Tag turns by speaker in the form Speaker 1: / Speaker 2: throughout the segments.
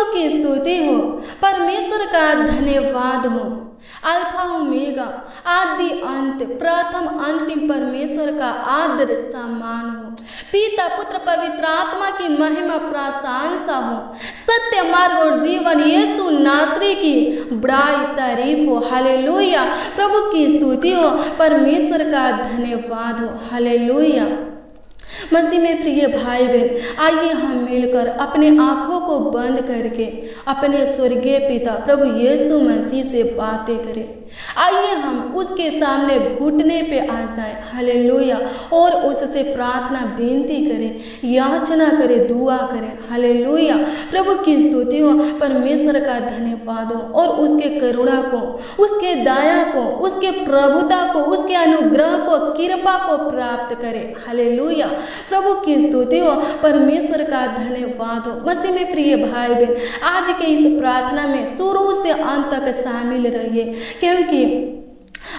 Speaker 1: प्रभु की स्तुति हो, परमेश्वर का धन्यवाद हो। अल्फा ओमेगा, आदि अंत, प्रथम अंतिम परमेश्वर का आदर सम्मान हो। पिता पुत्र पवित्र आत्मा की महिमा प्रशंसा हो। सत्य मार्ग और जीवन यीशु नासरी की बड़ाई तारीफ हो। हालेलुया। प्रभु की स्तुति हो, परमेश्वर का धन्यवाद हो। हालेलुया। मसीह में प्रिय भाई बहन, आइए हम मिलकर अपने आंखों को बंद करके अपने स्वर्गीय पिता प्रभु यीशु मसीह से बातें करें। आइए हम उसके सामने घुटने पे आ जाए। हालेलुया। और उससे प्रार्थना विनती करें, याचना करें, दुआ करें। हालेलुया। प्रभु की स्तुति हो, परमेश्वर का धन्यवाद हो और उसके करुणा को, उसके दया को, उसके प्रभुता को, उसके अनुग्रह को, कृपा को प्राप्त करें। हालेलुया। प्रभु की स्तुति हो, परमेश्वर का धन्यवाद हो। मसीह में प्रिय भाई बहन, आज के इस प्रार्थना में शुरू से अंत तक शामिल रहिए, क्योंकि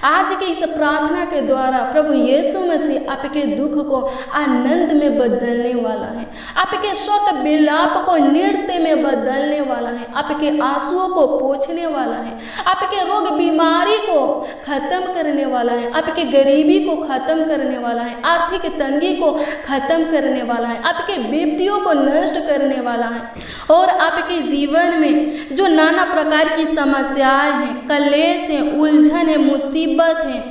Speaker 1: आज के इस प्रार्थना के द्वारा प्रभु यीशु मसीह आपके दुख को आनंद में बदलने वाला है, आपके शोक विलाप को नृत्य में बदलने वाला है, आपके आंसुओं को पोंछने वाला है, आपके रोग बीमारी को खत्म करने वाला है, आपके गरीबी को खत्म करने वाला है, आर्थिक तंगी को खत्म करने वाला है, आपके विपत्तियों को नष्ट करने वाला है और आपके जीवन में जो नाना प्रकार की समस्याएं हैं, कलेश है, उलझन है, मुसीबत है,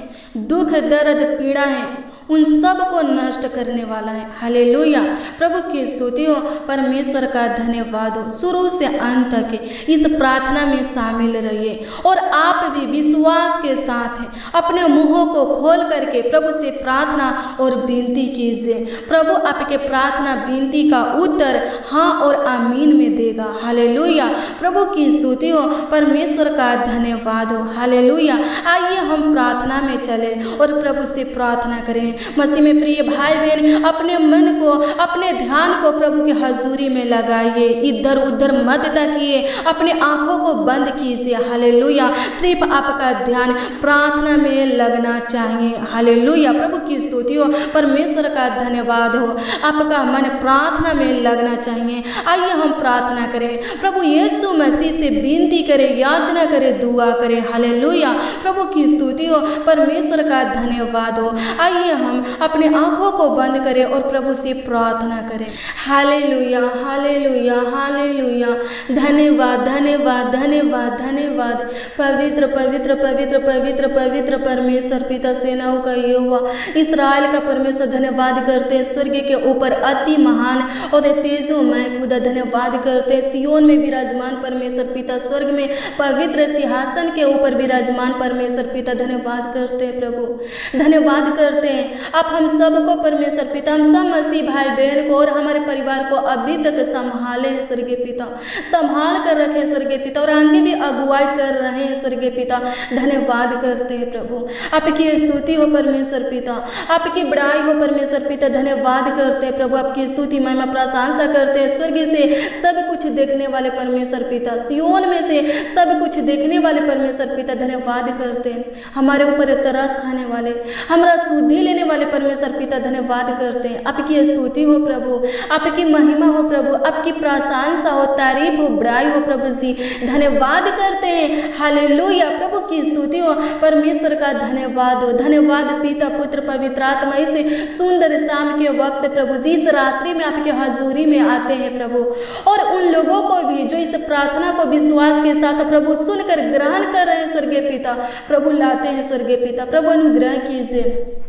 Speaker 1: दुख दर्द पीड़ा है, उन सब को नष्ट करने वाला है। हालेलुया। प्रभु की स्तुति हो, परमेश्वर का धन्यवाद हो। शुरू से अंत तक इस प्रार्थना में शामिल रहिए और आप भी विश्वास के साथ हैं अपने मुंहों को खोल करके प्रभु से प्रार्थना और विनती कीजिए। प्रभु आपके प्रार्थना विनती का उत्तर हाँ और आमीन में देगा। हालेलुया। प्रभु की स्तुति हो, परमेश्वर का धन्यवाद हो। हालेलुया। आइए हम प्रार्थना में चले और प्रभु से प्रार्थना करें। मसीह में प्रिय भाई बहन, अपने मन को, अपने ध्यान को प्रभु की हजूरी में लगाइए, इधर उधर मत ताकिए, अपने आंखों को बंद कीजिए। हालेलुया। सिर्फ आपका ध्यान प्रार्थना में लगना चाहिए। हालेलुया। प्रभु की स्तुति हो, परमेश्वर का धन्यवाद हो। आपका मन प्रार्थना में लगना चाहिए। आइए हम प्रार्थना करें, प्रभु यीशु मसीह से विनती करें, याचना करें, दुआ करें। हालेलुया। प्रभु की स्तुति हो, परमेश्वर का धन्यवाद हो। आइए हम अपने आंखों को बंद करें और प्रभु से प्रार्थना करें। Hallelujah, hallelujah, hallelujah. धन्यवाद, धन्यवाद, धन्यवाद, धन्यवाद। पवित्र पवित्र पवित्र पवित्र पवित्र परमेश्वर पिता सेनाओं का यहोवा, इस्राएल का परमेश्वर, धन्यवाद करते हैं। स्वर्ग के ऊपर अति महान और तेजोमय खुदा, धन्यवाद करते हैं। सियोन में विराजमान परमेश्वर पिता, स्वर्ग में पवित्र सिंहासन के ऊपर विराजमान परमेश्वर पिता, धन्यवाद करते हैं। प्रभु धन्यवाद करते हैं, आप हम सबको परमेश्वर पिता, हम सब मसीह भाई बहन को और हमारे परिवार को अभी तक संभाले हैं स्वर्गीय पिता, संभाल कर रखे स्वर्गीय पिता और आगे भी अगुवाई कर रहे हैं स्वर्गीय पिता। धन्यवाद करते हैं प्रभु, आपकी स्तुति हो परमेश्वर पिता, आपकी बड़ाई हो परमेश्वर पिता। धन्यवाद करते हैं प्रभु, आपकी स्तुति महिमा प्रशंसा करते हैं। स्वर्ग से सब कुछ देखने वाले परमेश्वर पिता, सियोन में से सब कुछ देखने वाले परमेश्वर पिता, धन्यवाद करते हैं। हमारे ऊपर तरस खाने वाले, हमारा शुद्धि लेने वाले परमेश्वर पिता, धन्यवाद करते हैं। आपकी स्तुति हो प्रभु, आपकी महिमा हो प्रभु, आपकी प्रशंसा हो, तारीफ हो, बड़ाई हो प्रभु जी। धन्यवाद करते हैं। हालेलुया। प्रभु की स्तुति हो, परमेश्वर का धन्यवाद हो। धन्यवाद पिता पुत्र पवित्र आत्मा, इस सुंदर शाम के वक्त प्रभु जी, इस रात्रि में आपके हजूरी में आते हैं प्रभु, और उन लोगों को भी जो इस प्रार्थना को विश्वास के साथ प्रभु सुनकर ग्रहण कर रहे हैं स्वर्गीय पिता, प्रभु लाते हैं स्वर्गीय पिता। प्रभु अनुग्रह कीजिए,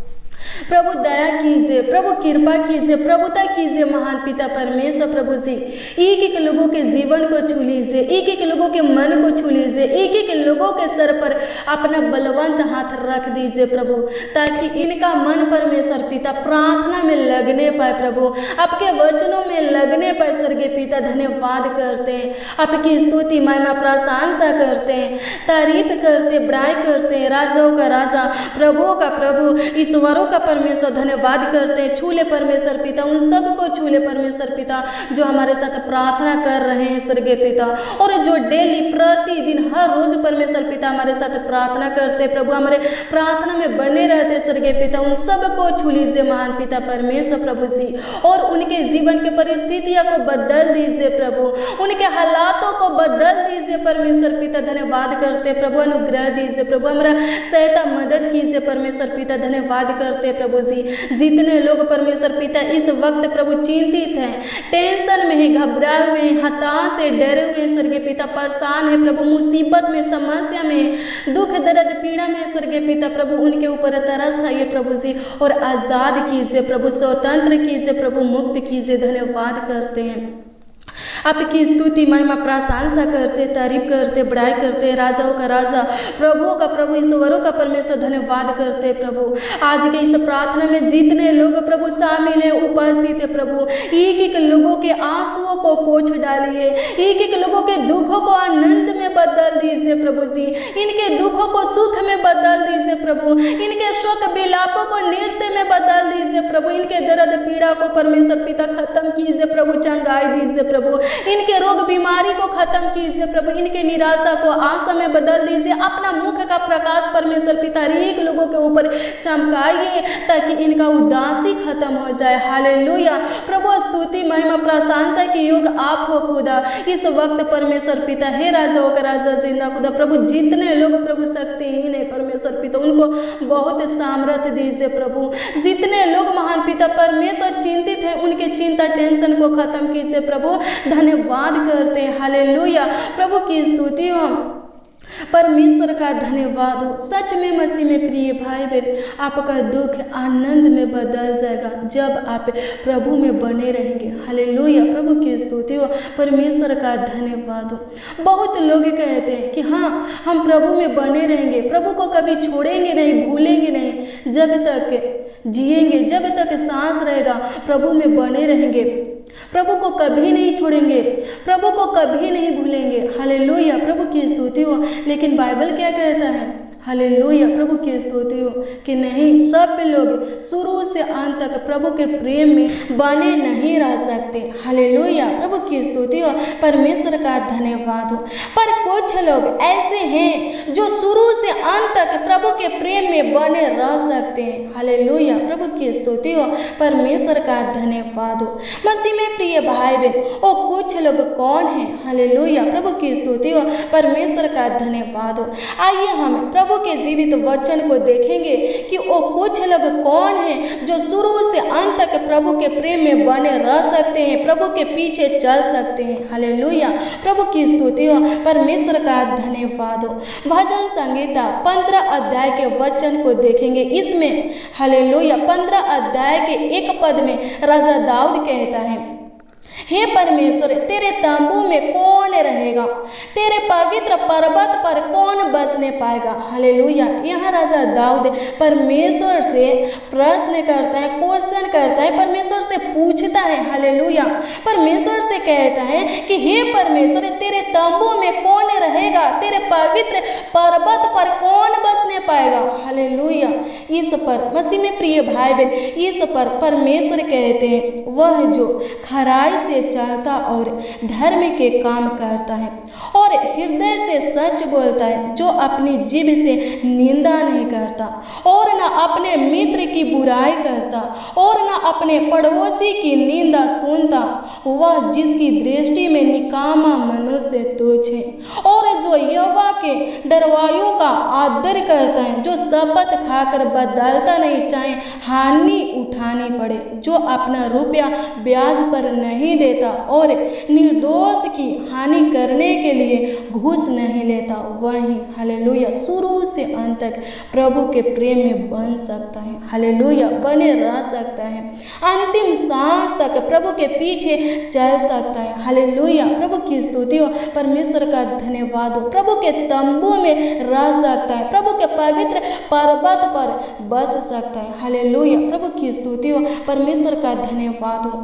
Speaker 1: प्रभु दया कीजिए, प्रभु कृपा कीजिए, प्रभुता कीजिए महान पिता परमेश्वर। प्रभु जी एक एक लोगों के जीवन को छू लीजिए, एक एक लोगों के मन को छू लीजिए, एक एक लोगों के सर पर अपना बलवंत हाथ रख दीजिए प्रभु, ताकि इनका मन परमेश्वर पिता प्रार्थना में लगने पाए प्रभु, आपके वचनों में लगने पाए स्वर्गीय पिता। धन्यवाद करते हैं, आपकी स्तुति महिमा प्रशंसा करते हैं, तारीफ करते, बड़ाई करते हैं। राजाओं का राजा, प्रभुओं का प्रभु, ईश्वरों का परमेश्वर धन्यवाद करते हैं। छू ले परमेश्वर पिता, उन सबको छू ले परमेश्वर पिता जो हमारे साथ प्रार्थना कर रहे हैं स्वर्गीय पिता, और जो डेली प्रतिदिन हर रोज परमेश्वर पिता हमारे साथ प्रार्थना करते प्रभु, हमारे प्रार्थना में बने रहते स्वर्गीय पिता, उन सबको छू लीजिए महान पिता परमेश्वर प्रभु जी, और उनके जीवन के परिस्थितियों को बदल दीजिए प्रभु, उनके हालातों को बदल दीजिए परमेश्वर पिता। धन्यवाद करते प्रभु, अनुग्रह दीजिए प्रभु, हमारा सहायता मदद कीजिए परमेश्वर पिता। धन्यवाद करते प्रभु जी। जितने लोग परमेश्वर पिता इस वक्त प्रभु चिंतित हैं, टेंशन में है, घबराए हुए हैं, हताश है, डरे हुए स्वर्गीय पिता, परेशान है प्रभु, मुसीबत में, समस्या में, दुख दर्द पीड़ा में स्वर्गीय पिता प्रभु, उनके ऊपर तरस खाइए प्रभु जी, और आजाद कीजिए प्रभु, स्वतंत्र कीजिए प्रभु, मुक्त कीजिए। धन्यवाद करते हैं, आपकी स्तुति महिमा प्रशंसा करते, तारीफ करते, बड़ाई करते, राजाओं का राजा, प्रभुओं का प्रभु, ईश्वरों का परमेश्वर धन्यवाद करते प्रभु। आज के इस प्रार्थना में जितने लोग प्रभु शामिल है, उपस्थित है प्रभु, एक एक लोगों के आंसुओं को पोंछ डालिए, एक एक लोगों के दुखों को आनंद में बदल दीजिए प्रभु जी, इनके दुखों को सुख में बदल दीजिए प्रभु, इनके शोक विलापों को नृत्य में बदल दीजिए प्रभु, इनके दर्द पीड़ा को परमेश्वर पिता खत्म कीजिए प्रभु, चंगाई दीजिए प्रभु, इनके रोग बीमारी को खत्म कीजिए प्रभु, इनके निराशा को आशा में बदल दीजिए। अपना मुख का प्रकाश परमेश्वर पिता एक लोगों के ऊपर चमकाइए ताकि इनका उदासी खत्म हो जाए। हालेलुया प्रभु, स्तुति महिमा प्रशंसा के योग आप हो खुदा। इस वक्त परमेश्वर पिता हे राजाओं का राजा जिंदा खुदा प्रभु, जितने लोग प्रभु शक्तिहीन है परमेश्वर पिता, उनको बहुत सामर्थ्य दीजिए प्रभु। जितने लोग महान पिता परमेश्वर चिंतित है, उनके चिंता टेंशन को खत्म कीजिए प्रभु। धन्यवाद करते हैं, हालेलुया प्रभु की स्तुति हो, परमेश्वर का धन्यवाद हो। सच में मसीह में प्रिय भाई बहन, आपका दुख आनंद में बदल जाएगा जब आप प्रभु में बने रहेंगे। हालेलुया प्रभु की स्तुति हो, परमेश्वर का धन्यवाद हो। बहुत लोग कहते हैं कि हाँ हम प्रभु में बने रहेंगे, प्रभु को कभी छोड़ेंगे नहीं, भूलेंगे नहीं, जब तक जिएंगे, जब तक सांस रहेगा प्रभु में बने रहेंगे, प्रभु को कभी नहीं छोड़ेंगे, प्रभु को कभी नहीं भूलेंगे। हालेलुया प्रभु की स्तुति हो। लेकिन बाइबल क्या कहता है? हालेलुया प्रभु की स्तुति हो कि नहीं, सब लोग शुरू से अंत तक प्रभु के प्रेम में बने नहीं रह सकते। हालेलुया प्रभु की स्तुति हो, परमेश्वर का धन्यवाद हो। पर कुछ लोग ऐसे हैं जो शुरू से अंत तक प्रभु के प्रेम में बने रह सकते हैं। हालेलुया प्रभु की स्तुति हो, परमेश्वर का धन्यवाद हो। मसीह में प्रिय भाई बहन, वो कुछ लोग कौन है? हालेलुया प्रभु की स्तुति हो, परमेश्वर का धन्यवाद हो। आइए हम प्रभु के जीवित वचन को देखेंगे कि वो कुछ लोग कौन हैं जो शुरू से अंत तक प्रभु के प्रेम में बने रह सकते हैं, प्रभु के पीछे चल सकते हैं। हालेलुया प्रभु की स्तुति हो, परमेश्वर का धन्यवाद हो। भजन संहिता 15 अध्याय के वचन को देखेंगे। इसमें हालेलुया 15 अध्याय के 1 पद में राजा दाऊद कहता है, हे परमेश्वर तेरे तंबू में कौन रहेगा, तेरे पवित्र पर्वत पर कौन बसने पाएगा। हालेलुया यहाँ राजा दाऊद परमेश्वर से प्रश्न करता है, क्वेश्चन करता है, परमेश्वर से पूछता है। हालेलुया परमेश्वर से कहता है कि हे परमेश्वर तेरे तंबू में कौन रहेगा, तेरे पवित्र पर्वत पर कौन बसने पाएगा। हालेलुया इस पर मसीह में प्रिय भाई बहन, इस पर परमेश्वर कहते हैं वह जो खराई से चलता और धर्म के काम करता है और हृदय से सच बोलता है, जो अपनी जीभ से निंदा नहीं करता और न अपने मित्र की बुराई करता और न अपने पड़ोसी की निंदा सुनता, वह जिसकी दृष्टि में निकामा मनुष्य तुच्छ है और जो यहोवा के डरवायों का आदर करता है, जो शपथ खाकर बदलता नहीं चाहे हानि उठानी पड़े, जो अपना रुपया ब्याज पर नहीं देता और निर्दोष की हानि करने के लिए घूस नहीं लेता, वही हालेलुया शुरू से अंत तक प्रभु के प्रेम में बन सकता है। हालेलुया बने रह सकता है, अंतिम सांस तक प्रभु के पीछे चल सकता है। हालेलुया प्रभु की स्तुति हो, परमेश्वर का धन्यवाद हो। प्रभु के तंबू में रह सकता है, प्रभु के पवित्र पर्वत पर बस सकता है। हालेलुया प्रभु की स्तुति हो, परमेश्वर का धन्यवाद हो।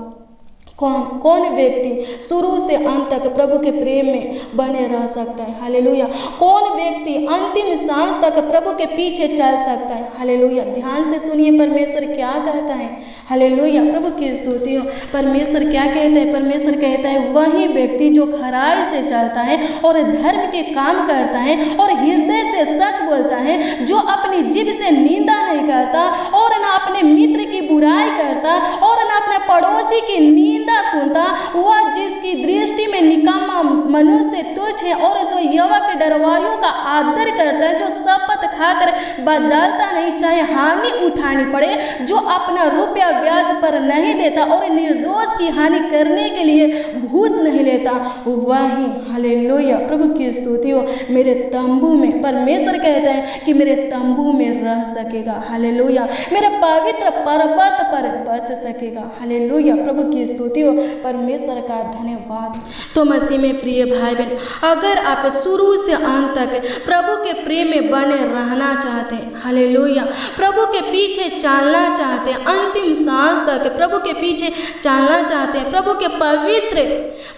Speaker 1: कौन व्यक्ति शुरू से अंत तक प्रभु के प्रेम में बने रह सकता है? हालेलुया। कौन व्यक्ति अंतिम सांस तक प्रभु के पीछे चल सकता है? हालेलुया। ध्यान से सुनिए परमेश्वर क्या कहता है। हालेलुया। प्रभु की स्तुति हो। परमेश्वर क्या कहता है? परमेश्वर कहता है वही व्यक्ति जो खराई से चलता है और धर्म के काम करता है और हृदय से सच बोलता है, जो अपनी जीभ से निंदा नहीं करता और न अपने मित्र की बुराई करता और न अपने पड़ोसी की निंदा सुनता, वह जिसकी दृष्टि में निकम्मा मनुष्य तुच्छ है और जो युवक डरवाइयों का आदर करता है, जो शपथ खाकर बदलता नहीं चाहे हानि उठानी पड़े, जो अपना रुपया ब्याज पर नहीं देता और निर्दोष की हानि करने के लिए घूस नहीं लेता, वही हालेलुया प्रभु की स्तुति हो मेरे तंबू में, परमेश्वर कहता है कि मेरे तंबू में रह सकेगा। हालेलुया। मेरे पवित्र पर्वत पर बस सकेगा। हालेलुया प्रभु की स्तुति हो। परमेश्वर का धन्यवाद। तो मसीह में प्रिय भाई बहन, अगर आप शुरू से अंत तक प्रभु के प्रेम में बने रहना चाहते हैं, हालेलुया, प्रभु के पीछे चलना चाहते हैं, अंतिम सांस तक प्रभु के पीछे चलना चाहते हैं, प्रभु के पवित्र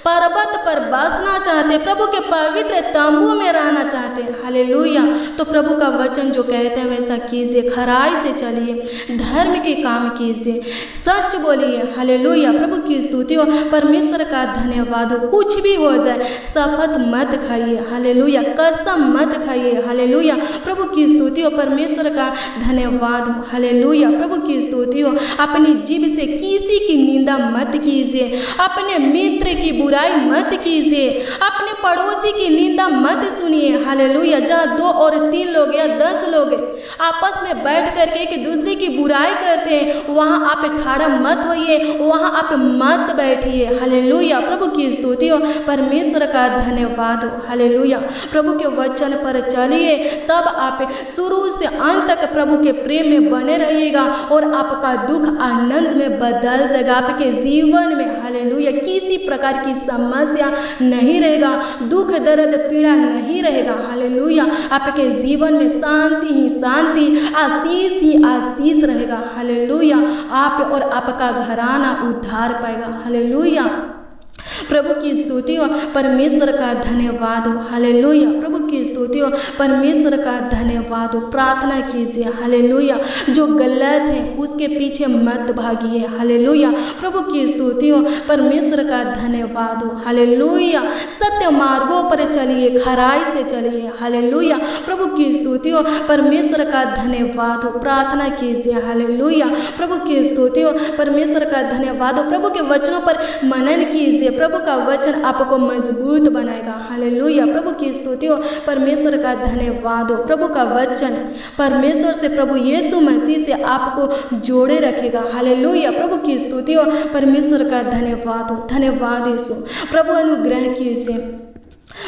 Speaker 1: पर्वत पर बसना चाहते हैं, प्रभु के पवित्र तंबू में रहना चाहते हैं, हालेलुया, तो प्रभु का वचन जो कहते हैं वैसा कीजिए, खराई से चलिए, धर्म के काम कीजिए, सच बोलिए। हालेलुया प्रभु की स्तुति हो। परमेश्वर का धन्यवाद हो। कुछ भी हो जाए शपथ मत खाइए। हालेलुया। कसम मत खाइए। हालेलुया प्रभु की स्तुति हो। परमेश्वर का धन्यवाद हो। हालेलुया प्रभु की स्तुति हो। अपनी जीभ से किसी की निंदा मत कीजिए, अपने मित्र की बुराई मत कीजिए, अपने पड़ोसी की निंदा मत सुनिए। हालेलुया। जहाँ 2 और 3 लोग या 10 लोग आपस में बैठ करके एक दूसरे की बुराई करते हैं, वहां आप खड़ा मत होइए, वहां आप मत बैठिए। हालेलुया प्रभु की स्तुति हो। परमेश्वर का धन्यवाद हो। हालेलुया प्रभु के वचन पर चलिए, तब आप शुरू से अंत तक प्रभु के प्रेम में बने रहिएगा और आपका दुख आनंद में बदल जाएगा। आपके जीवन में हालेलुया किसी प्रकार की समस्या नहीं रहेगा, दुख दर्द पीड़ा नहीं रहेगा। हालेलुया आपके जीवन में शांति ही शांति, आशीष ही आशीष रहेगा। हालेलुया आप और आपका घराना उद्धार पाएगा। हालेलुया प्रभु की स्तुति हो। परमेश्वर का धन्यवाद हो। हालेलुया प्रभु की स्तुति हो। परमेश्वर का धन्यवाद हो। प्रार्थना कीजिए। हालेलुया जो गलत है उसके पीछे मत भागिए। हालेलुया प्रभु की स्तुति हो। परमेश्वर का धन्यवाद हो। हालेलुया सत्य मार्गों पर चलिए, खराई से चलिए। हालेलुया प्रभु की स्तुति हो। परमेश्वर का धन्यवाद हो। प्रार्थना कीजिए। हालेलुया प्रभु की स्तुति हो। परमेश्वर का धन्यवाद हो। प्रभु के वचनों पर मनन कीजिए। प्रभु का वचन आपको मजबूत बनाएगा। हालेलुया प्रभु की स्तुति हो। परमेश्वर का धन्यवाद हो। प्रभु का वचन परमेश्वर से, प्रभु यीशु मसीह से आपको जोड़े रखेगा। हालेलुया प्रभु की स्तुति हो। परमेश्वर का धन्यवाद हो। धन्यवाद यीशु। प्रभु अनुग्रह कीजिए,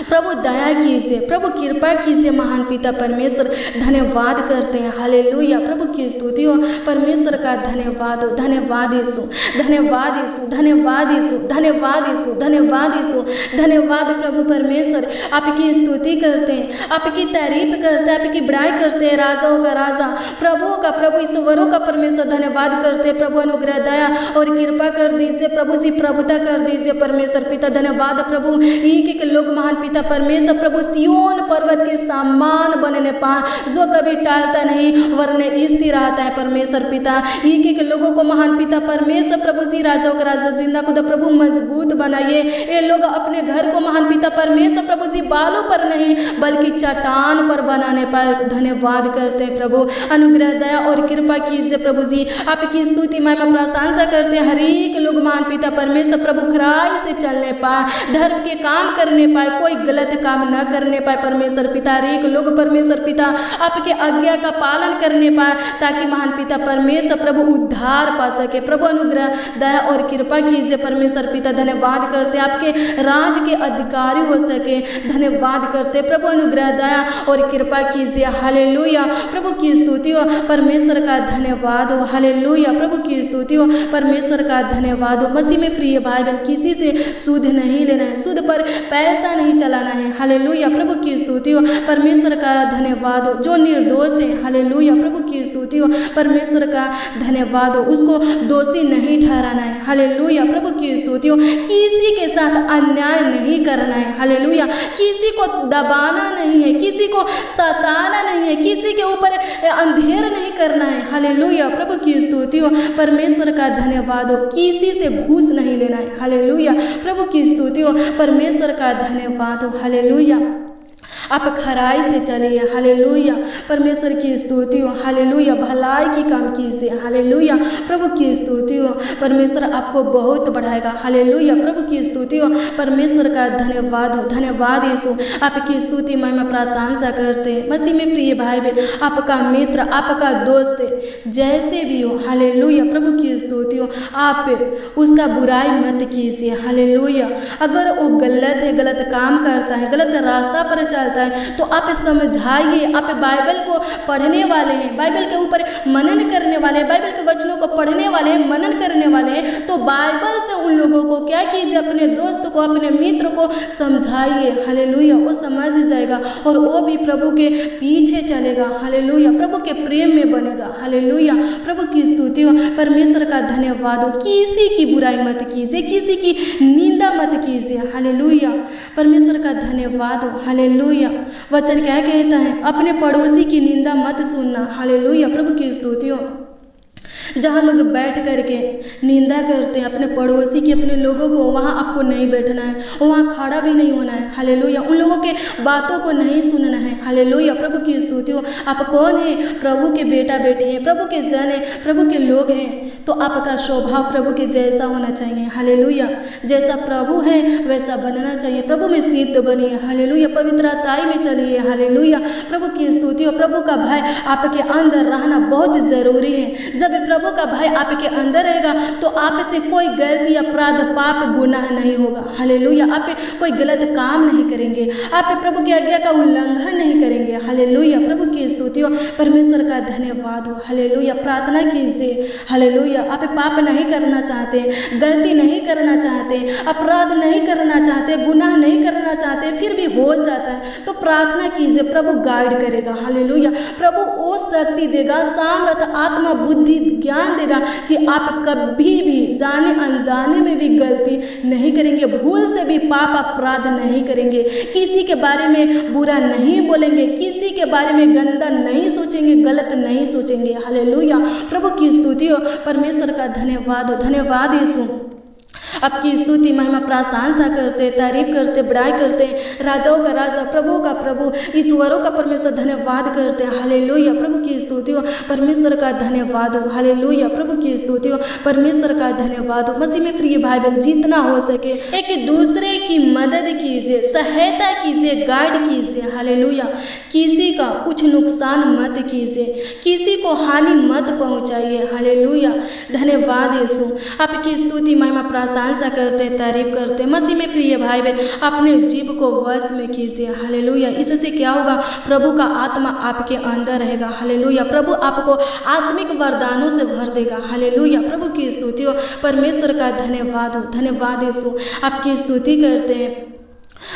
Speaker 1: प्रभु दया कीजिए, प्रभु कृपा कीजिए। महान पिता परमेश्वर धन्यवाद करते हैं। हालेलुया प्रभु की स्तुति हो। परमेश्वर का धन्यवाद हो। धन्यवाद यीशु, धन्यवाद यीशु, धन्यवाद यीशु, धन्यवाद यीशु, धन्यवाद यीशु, धन्यवाद प्रभु परमेश्वर। आपकी स्तुति करते हैं, आपकी तारीफ करते हैं, आपकी बड़ाई करते हैं। राजाओं का राजा, प्रभुओं का प्रभु, ईश्वरों का परमेश्वर धन्यवाद करते हैं। प्रभु अनुग्रह दया और कृपा कर दीजिए। प्रभु सी प्रभुता कर दीजिए। परमेश्वर पिता धन्यवाद प्रभु। एक एक लोग महान पिता परमेश्वर प्रभु सियोन पर्वत के समान बनने पाए, जो कभी टालता नहीं वरने स्थिर रहता है। परमेश्वर पिता एक एक लोगों को महान पिता परमेश्वर प्रभु सी राजाओं का राजा जिंदा खुदा प्रभु मजबूत बनाइए। ये लोग अपने घर को महान पिता परमेश्वर प्रभु सी बालों पर नहीं बल्कि चट्टान पर बनाने पाए। धन्यवाद करते हैं प्रभु। अनुग्रह दया और कृपा कीजिए प्रभु जी। आपकी स्तुति महिमा प्रशंसा करते हैं। हर एक लोग महान पिता परमेश्वर प्रभु खराई से चलने पाए, धर्म के काम करने पाए, कोई गलत काम न करने पाए। परमेश्वर पिता एक लोग परमेश्वर पिता आपके आज्ञा का पालन करने पाए, ताकि महान पिता परमेश्वर प्रभु उद्धार पा सके। प्रभु अनुग्रह दया और कृपा कीजिए। परमेश्वर पिता धन्यवाद करते आपके राज के अधिकारी हो सके। धन्यवाद करते प्रभु अनुग्रह दया और कृपा कीजिए। हालेलुया प्रभु की स्तुति हो। परमेश्वर का धन्यवाद हो। हालेलुया प्रभु की स्तुति हो। परमेश्वर का धन्यवाद हो। मसीह में प्रिय भाई बहन, किसी से सुध नहीं लेना है, सुध पर पैसा नहीं चलाना है। हालेलुया, प्रभु की स्तुति हो, परमेश्वर का धन्यवाद हो। जो निर्दोष है, हालेलुया, प्रभु की स्तुति हो, परमेश्वर का धन्यवाद हो, उसको दोषी नहीं ठहराना है। हालेलुया, प्रभु की स्तुति हो। किसी के साथ अन्याय नहीं करना है। हालेलुया, किसी को दबाना नहीं है, किसी को सताना नहीं है, किसी के ऊपर अंधेर नहीं करना है। हालेलुया, प्रभु की स्तुति हो, परमेश्वर का धन्यवाद हो। किसी से घूस नहीं लेना है। हालेलुया, प्रभु की स्तुति हो, परमेश्वर का धन्यवाद हो। हालेलुया, आप खराई से चलिए। हालेलुया, परमेश्वर की स्तुति हो। हालेलुया, भलाई की काम कीजिए। हालेलुया, प्रभु की स्तुति हो, परमेश्वर आपको बहुत बढ़ाएगा। हालेलुया, प्रभु की स्तुति हो, परमेश्वर का धन्यवाद हो। धन्यवाद यीशु, आपकी स्तुति महिमा प्रशंसा करते हैं। मसीह में प्रिय भाई बहन, आपका मित्र, आपका दोस्त जैसे भी हो, हालेलुया, प्रभु की स्तुति हो, आप उसका बुराई मत कीजिए। हालेलुया, अगर वो गलत है, गलत काम करता है, गलत रास्ता पर चलता है, तो आप समझाइए। आप बाइबल को पढ़ने वाले हैं, बाइबल के ऊपर मनन करने वाले हैं, बाइबल के वचनों को पढ़ने वाले हैं, मनन करने वाले हैं, तो बाइबल से उन लोगों को क्या कीजिए, अपने दोस्त को, अपने मित्र को समझाइए। हालेलुया, वो समझ जाएगा और वो भी प्रभु के पीछे चलेगा। हालेलुया, प्रभु के प्रेम में बनेगा। हालेलुया, प्रभु की स्तुति हो, परमेश्वर का धन्यवाद हो। किसी की बुराई मत कीजिए, किसी की निंदा मत कीजिए। हालेलुया, परमेश्वर का धन्यवाद हो। हालेलुया, वचन क्या कहता है, अपने पड़ोसी की निंदा मत सुनना। हालेलुया, प्रभु की स्तुति हो। जहाँ लोग बैठ करके निंदा करते हैं अपने पड़ोसी की, अपने लोगों को, वहाँ आपको नहीं बैठना है, वहाँ खड़ा भी नहीं होना है। हालेलुया, उन लोगों के बातों को नहीं सुनना है। हालेलुया, प्रभु की स्तुति हो। आप कौन है? प्रभु के बेटा बेटी हैं, प्रभु के जन है, प्रभु के लोग हैं, तो आपका स्वभाव प्रभु के जैसा होना चाहिए। हालेलुया, जैसा प्रभु है वैसा बनना चाहिए। प्रभु में सिद्ध बनिए। हालेलुया, पवित्रताई में चलिए। हालेलुया, प्रभु की स्तुति हो। प्रभु का भय आपके अंदर रहना बहुत जरूरी है। जब प्रभु का भय आपके अंदर रहेगा तो आप से कोई गलती, अपराध, पाप, गुनाह नहीं होगा। हालेलुया, आप कोई गलत काम नहीं करेंगे, आप प्रभु की आज्ञा का उल्लंघन नहीं करेंगे। हालेलुया, प्रभु की स्तुति हो, परमेश्वर का धन्यवाद हो। हालेलुया, प्रार्थना कीजिए। हालेलुया, आप पाप नहीं करना चाहते, गलती नहीं करना चाहते, अपराध नहीं करना चाहते, गुनाह नहीं करना चाहते, फिर भी हो जाता है, तो प्रार्थना कीजिए, प्रभु गाइड करेगा। हालेलुया, प्रभु वो शक्ति देगा, सामर्थ, आत्मा, बुद्धि, ज्ञान देगा कि आप कभी भी जाने अनजाने में भी गलती नहीं करेंगे, भूल से भी पाप अपराध नहीं करेंगे, किसी के बारे में बुरा नहीं बोलेंगे, किसी के बारे में गंदा नहीं सोचेंगे, गलत नहीं सोचेंगे। हालेलुया, प्रभु की स्तुति हो, परमेश्वर का धन्यवाद हो। धन्यवाद यीशु, आपकी स्तुति महिमा प्रशंसा करते, तारीफ करते, बड़ाई करते, राजाओं का राजा, प्रभु का प्रभु, ईश्वरों का परमेश्वर धन्यवाद करते। हालेलुया, प्रभु की स्तुति हो, परमेश्वर का धन्यवाद हो। हालेलुया, प्रभु की स्तुति हो, परमेश्वर का धन्यवाद हो। मसीह में प्रिय भाई बहन, जितना हो सके एक दूसरे की मदद कीजिए, सहायता कीजिए, गाइड कीजिए। हालेलुया, किसी का कुछ नुकसान मत कीजिए, किसी को हानि मत पहुंचाइए। हालेलुया, धन्यवाद यीशु, आपकी स्तुति महिमा प्रशंसा करते, तारीफ करते। मसीह में प्रिय भाई बहन, अपने जीव को वश में कीजिए। हालेलुया, इससे क्या होगा, प्रभु का आत्मा आपके अंदर रहेगा। हालेलुया, प्रभु आपको आत्मिक वरदानों से भर देगा। हालेलुया, प्रभु की स्तुति हो, परमेश्वर का धन्यवाद हो। धन्यवाद यीशु, आपकी स्तुति करते हैं,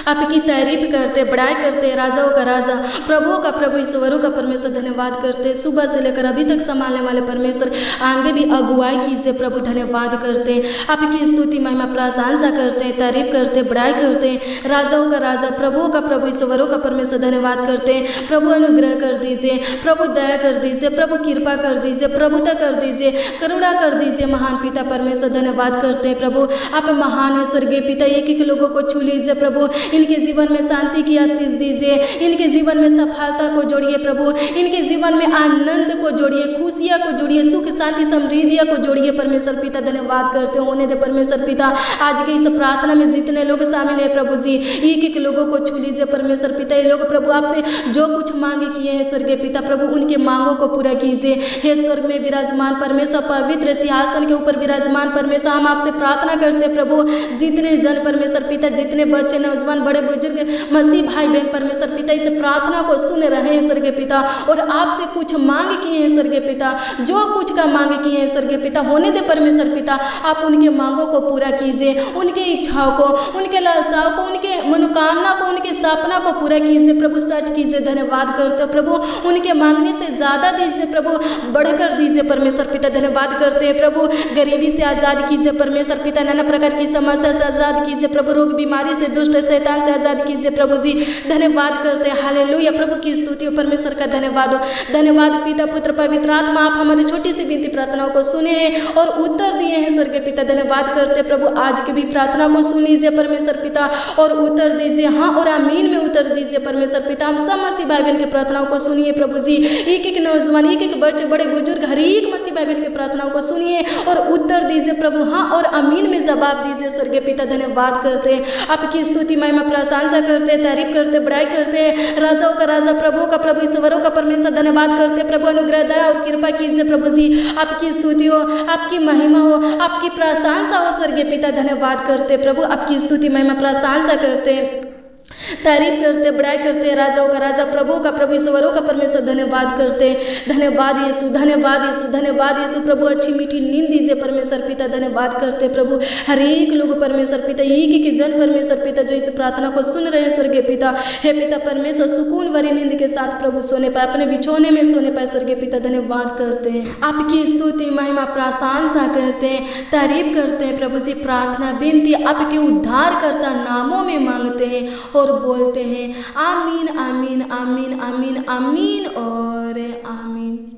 Speaker 1: आपकी तारीफ करते, बड़ाई करते, राजाओं का राजा, प्रभुओं का प्रभु, ईश्वरों का परमेश्वर धन्यवाद करते। सुबह से लेकर अभी तक संभालने वाले परमेश्वर, आगे भी अगुवाई कीजिए प्रभु, धन्यवाद करते हैं। आपकी स्तुति महिमा प्रशंसा करते हैं, तारीफ करते, बड़ाई करते हैं। राजाओं का राजा, प्रभुओं का प्रभु, ईश्वरों का परमेश्वर धन्यवाद करते हैं। प्रभु अनुग्रह कर दीजिए, प्रभु दया कर दीजिए, प्रभु कृपा कर दीजिए, प्रभुता कर दीजिए, करुणा कर दीजिए। महान पिता परमेश्वर धन्यवाद करते हैं प्रभु, आप महान है स्वर्गीय पिता। एक एक लोगों को छू लीजिए प्रभु, इनके जीवन में शांति की आशीष दीजिए, इनके जीवन में सफलता को जोड़िए प्रभु, इनके जीवन में आनंद को जोड़िए, खुशियाँ को जोड़िए, सुख शांति समृद्धिया को जोड़िए। परमेश्वर पिता धन्यवाद करते होने दे परमेश्वर पिता, आज के इस प्रार्थना में जितने लोग शामिल है प्रभु जी, एक एक लोगों को छू लीजिए परमेश्वर पिता। ये लोग प्रभु आपसे जो कुछ मांगे किए हैं स्वर्गीय पिता, प्रभु उनके मांगों को पूरा कीजिए। हे स्वर्ग में विराजमान परमेश्वर, पवित्र सिंहासन के ऊपर विराजमान परमेश्वर, हम आपसे प्रार्थना करते प्रभु, जितने जन परमेश्वर पिता, जितने बच्चे नौजवान, बड़े बुजुर्ग, मसीह भाई बहन परमेश्वर पिता, इस प्रार्थना को सुन रहे हैं स्वर्गीय पिता, और आपसे कुछ मांग किए हैं स्वर्गीय पिता, पिता, जो कुछ का मांग किए हैं स्वर्गीय पिता, होने दे परमेश्वर पिता। आप उनके मांगों को पूरा कीजिए, उनके इच्छाओं को, उनके लालसाओं को, उनके मनोकामना को, उनके सपना को पूरा कीजिए प्रभु। सच कीजिए, धन्यवाद करते हैं प्रभु। उनके मांगने से ज़्यादा दीजिए प्रभु, बढ़कर दीजिए परमेश्वर पिता। धन्यवाद करते हैं प्रभु। गरीबी से आज़ाद कीजिए परमेश्वर पिता, नाना प्रकार की समस्या से आज़ाद कीजिए प्रभु। रोग बीमारी से, दुष्ट शैतान से आज़ाद कीजिए प्रभु जी। धन्यवाद करते हैं, हालेलुया। प्रभु की स्तुति हो, परमेश्वर का धन्यवाद हो। धन्यवाद पिता, पुत्र, पवित्र आत्मा। आप हमारी छोटी सी विनती प्रार्थनाओं को सुने हैं और उत्तर दिए हैं स्वर्गीय पिता। धन्यवाद करते प्रभु। आज की भी प्रार्थना को सुन लीजिए परमेश्वर पिता और उत्तर दीजिए, हाँ और आमीन में उत्तर दीजिए परमेश्वर पिता। हम सब मसीह भाई बहन की प्रार्थनाओं को सुनिए प्रभु जी। एक एक नौजवान, एक एक बच्चे, बड़े बुजुर्ग, हर एक मसीह भाई बहन की प्रार्थनाओं को सुनिए और उत्तर दीजिए प्रभु, हाँ और आमीन में जवाब दीजिए स्वर्गीय पिता। धन्यवाद करते हैं, आपकी स्तुति महिमा प्रशंसा करते हैं, तारीफ करते हैं, बड़ाई करते हैं। राजाओं का राजा, प्रभु का प्रभु, ईश्वरों का परमेश्वर, धन्यवाद करते हैं प्रभु। अनुग्रह, दया और कृपा कीजिए प्रभु जी। आपकी स्तुति हो, आपकी महिमा हो, आपकी प्रशंसा हो स्वर्गीय पिता। धन्यवाद करते हैं प्रभु, आपकी स्तुति महिमा प्रशंसा करते हैं, तारीफ करते, बड़ाई करते। राजाओं का राजा, प्रभु का प्रभु, ईश्वरों का परमेश्वर, धन्यवाद करते। धन्यवाद यीशु, धन्यवाद यीशु, धन्यवाद यीशु प्रभु। अच्छी मीठी नींद दीजिए परमेश्वर पिता। धन्यवाद करते प्रभु। हर एक लोग परमेश्वर पिता, एक एक जन परमेश्वर पिता जो इस प्रार्थना को सुन रहे हैं स्वर्गीय पिता, हे पिता परमेश्वर, सुकून भरी नींद के साथ प्रभु सोने पाए, अपने बिछौने में सोने पाए स्वर्गीय पिता। धन्यवाद करते हैं, आपकी स्तुति महिमा प्रशंसा करते हैं, तारीफ करते हैं प्रभु जी। प्रार्थना विनती आपके उद्धारकर्ता नामों में मांगते हैं और बोलते हैं आमीन, आमीन, आमीन, आमीन, आमीन और आमीन।